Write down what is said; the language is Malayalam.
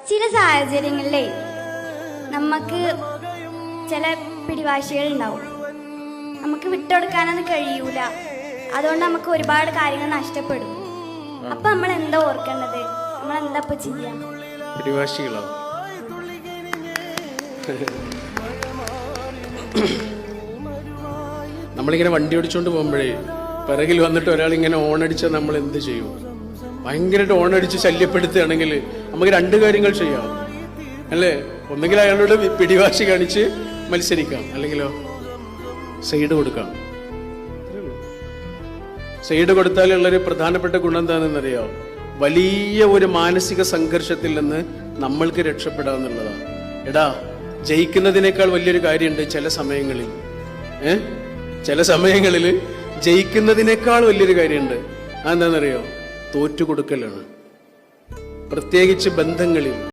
ചില സാഹചര്യങ്ങളിലേ നമുക്ക് ചില പിടിവാശികൾ ഉണ്ടാവും. നമുക്ക് വിട്ടുകൊടുക്കാനൊന്നും കഴിയൂല. അതുകൊണ്ട് നമുക്ക് ഒരുപാട് കാര്യങ്ങൾ നഷ്ടപ്പെടും. അപ്പൊ നമ്മൾ എന്താ ഓർക്കേണ്ടത്? നമ്മൾ എന്താ ഇപ്പൊ ചെയ്യാം? പിടിവാശികളാവും. നമ്മളിങ്ങനെ വണ്ടി ഓടിച്ചോണ്ട് പോകുമ്പോഴേ പിറകിൽ വന്നിട്ട് ഒരാളിങ്ങനെ ഓണടിച്ചാൽ നമ്മൾ എന്ത് ചെയ്യും? ഭയങ്കരമായിട്ട് ഓണടിച്ച് ശല്യപ്പെടുത്തുകയാണെങ്കിൽ നമുക്ക് രണ്ട് കാര്യങ്ങൾ ചെയ്യാം, അല്ലേ? ഒന്നെങ്കിൽ അയാളോട് പിടിവാശി കാണിച്ച് മത്സരിക്കാം, അല്ലെങ്കിലോ സൈഡ് കൊടുക്കാം. സൈഡ് കൊടുത്താലുള്ളൊരു പ്രധാനപ്പെട്ട ഗുണം എന്താണെന്നറിയാം? വലിയ ഒരു മാനസിക സംഘർഷത്തിൽ നിന്ന് നമ്മൾക്ക് രക്ഷപ്പെടാന്നുള്ളതാണ്. എടാ, ജയിക്കുന്നതിനേക്കാൾ വലിയൊരു കാര്യമുണ്ട് ചില സമയങ്ങളിൽ. ചില സമയങ്ങളിൽ ജയിക്കുന്നതിനേക്കാൾ വലിയൊരു കാര്യമുണ്ട്. അതെന്താണെന്നറിയോ? തോറ്റുകൊടുക്കലാണ്. പ്രത്യേകിച്ച് ബന്ധങ്ങളിൽ.